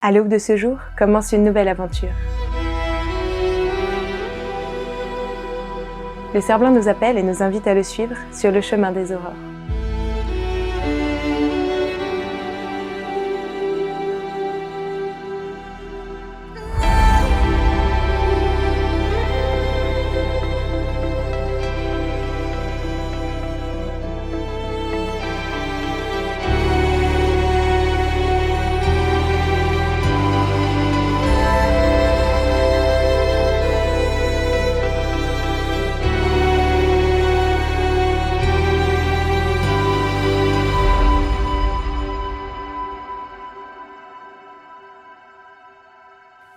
À l'aube de ce jour, commence une nouvelle aventure. Le cerf-blanc nous appelle et nous invite à le suivre sur le chemin des aurores.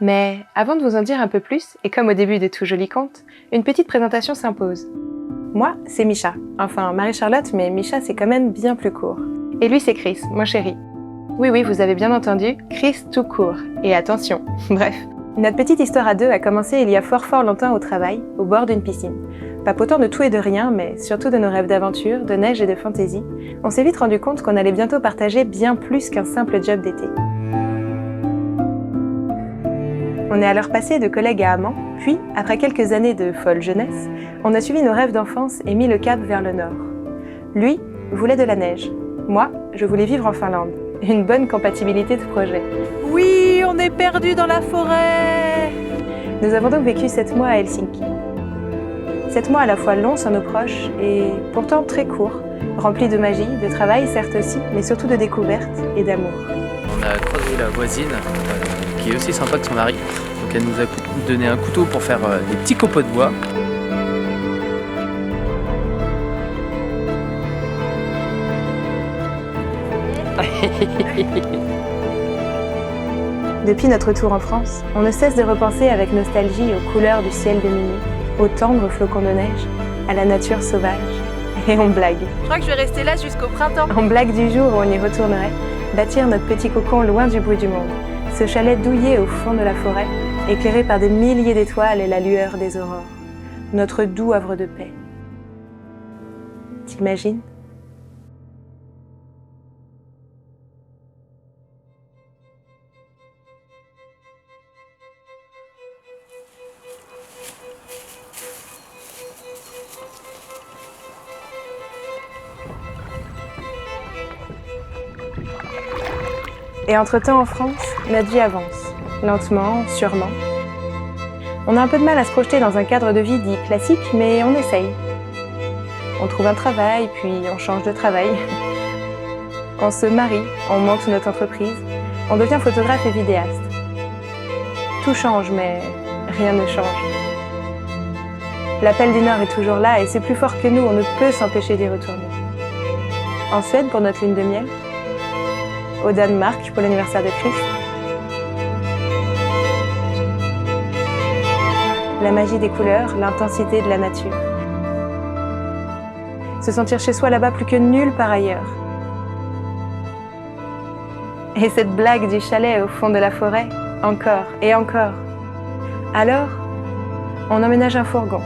Mais avant de vous en dire un peu plus, et comme au début de tout joli conte, une petite présentation s'impose. Moi, c'est Micha, enfin Marie-Charlotte, mais Micha c'est quand même bien plus court. Et lui c'est Chris, mon chéri. Oui, vous avez bien entendu, Chris tout court. Et attention, bref. Notre petite histoire à deux a commencé il y a fort longtemps au travail, au bord d'une piscine. Papotant de tout et de rien, mais surtout de nos rêves d'aventure, de neige et de fantaisie, on s'est vite rendu compte qu'on allait bientôt partager bien plus qu'un simple job d'été. On est alors passé de collègues à amants, puis, après quelques années de folle jeunesse, on a suivi nos rêves d'enfance et mis le cap vers le nord. Lui voulait de la neige. Moi, je voulais vivre en Finlande. Une bonne compatibilité de projet. Oui, on est perdu dans la forêt! Nous avons donc vécu 7 mois à Helsinki. 7 mois à la fois longs sans nos proches et pourtant très courts, remplis de magie, de travail certes aussi, mais surtout de découvertes et d'amour. On a croisé la voisine, qui est aussi sympa que son mari. Donc elle nous a donné un couteau pour faire des petits copeaux de bois. Depuis notre retour en France, on ne cesse de repenser avec nostalgie aux couleurs du ciel de minuit, aux tendres flocons de neige, à la nature sauvage. Et on blague. Je crois que je vais rester là jusqu'au printemps. On blague du jour où on y retournerait, bâtir notre petit cocon loin du bruit du monde. Ce chalet douillet au fond de la forêt, éclairé par des milliers d'étoiles et la lueur des aurores. Notre doux havre de paix. T'imagines ? Et entre-temps en France, notre vie avance, lentement, sûrement. On a un peu de mal à se projeter dans un cadre de vie dit classique, mais on essaye. On trouve un travail, puis on change de travail. On se marie, on monte notre entreprise, on devient photographe et vidéaste. Tout change, mais rien ne change. L'appel du Nord est toujours là et c'est plus fort que nous, on ne peut s'empêcher d'y retourner. En Suède pour notre lune de miel, au Danemark pour l'anniversaire de Chris. La magie des couleurs, l'intensité de la nature. Se sentir chez soi là-bas plus que nulle part ailleurs. Et cette blague du chalet au fond de la forêt, encore et encore. Alors, on emménage un fourgon,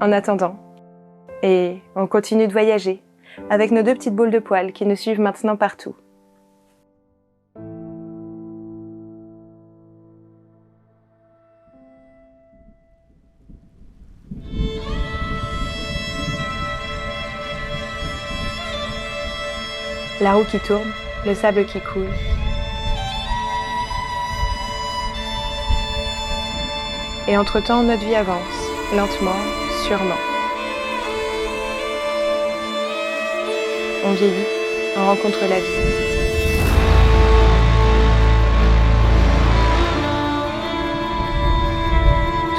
en attendant. Et on continue de voyager, avec nos 2 petites boules de poils qui nous suivent maintenant partout. La roue qui tourne, le sable qui coule. Et entre-temps, notre vie avance, lentement, sûrement. On vieillit, on rencontre la vie.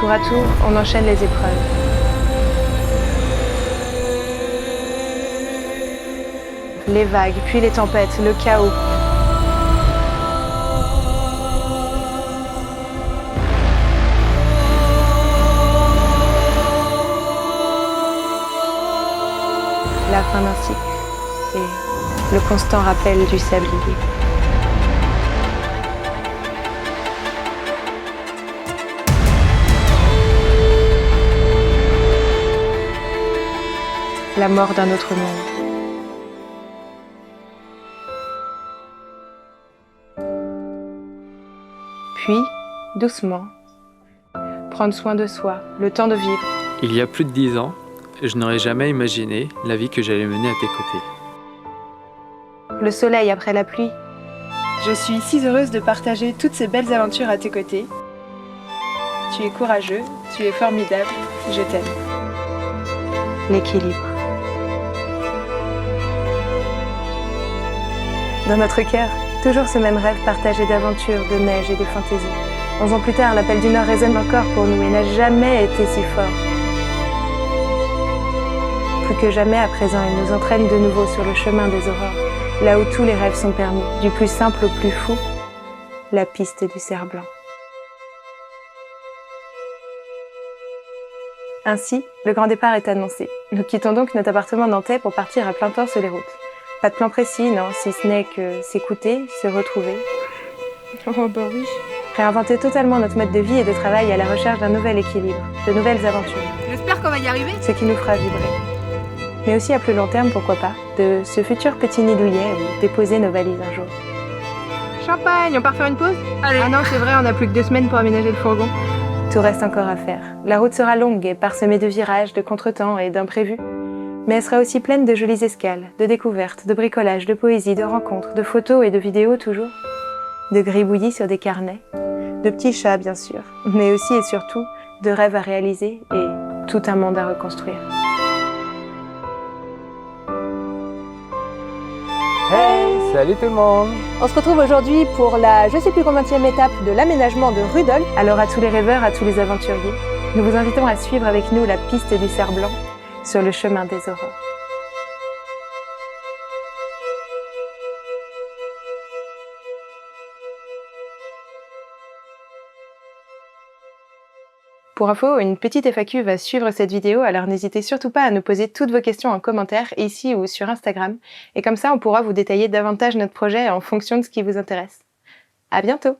Tour à tour, on enchaîne les épreuves. Les vagues, puis les tempêtes, le chaos. La fin d'un cycle et le constant rappel du sablier. La mort d'un autre monde. Puis, doucement, prendre soin de soi, le temps de vivre. Il y a plus de 10 ans, je n'aurais jamais imaginé la vie que j'allais mener à tes côtés. Le soleil après la pluie. Je suis si heureuse de partager toutes ces belles aventures à tes côtés. Tu es courageux, tu es formidable, je t'aime. L'équilibre. Dans notre cœur, toujours ce même rêve partagé d'aventures, de neige et de fantaisie. 11 ans plus tard, l'appel du Nord résonne encore pour nous et n'a jamais été si fort. Plus que jamais à présent, il nous entraîne de nouveau sur le chemin des aurores, là où tous les rêves sont permis, du plus simple au plus fou, la piste du cerf-blanc. Ainsi, le grand départ est annoncé. Nous quittons donc notre appartement nantais pour partir à plein temps sur les routes. Pas de plan précis, non, si ce n'est que s'écouter, se retrouver. Oh bah oui. Réinventer totalement notre mode de vie et de travail à la recherche d'un nouvel équilibre, de nouvelles aventures. J'espère qu'on va y arriver. Ce qui nous fera vibrer. Mais aussi à plus long terme, pourquoi pas, de ce futur petit nid douillet où déposer nos valises un jour. Champagne, on part faire une pause? Allez. Ah non, c'est vrai, on n'a plus que 2 semaines pour aménager le fourgon. Tout reste encore à faire. La route sera longue et parsemée de virages, de contretemps et d'imprévus. Mais elle sera aussi pleine de jolies escales, de découvertes, de bricolage, de poésie, de rencontres, de photos et de vidéos toujours. De gribouillis sur des carnets, de petits chats bien sûr, mais aussi et surtout de rêves à réaliser et tout un monde à reconstruire. Hey, salut tout le monde! On se retrouve aujourd'hui pour la je sais plus combienième étape de l'aménagement de Rudolph. Alors à tous les rêveurs, à tous les aventuriers, nous vous invitons à suivre avec nous la piste du cerf-blanc sur le chemin des aurores. Pour info, une petite FAQ va suivre cette vidéo, alors n'hésitez surtout pas à nous poser toutes vos questions en commentaire, ici ou sur Instagram, et comme ça on pourra vous détailler davantage notre projet en fonction de ce qui vous intéresse. À bientôt!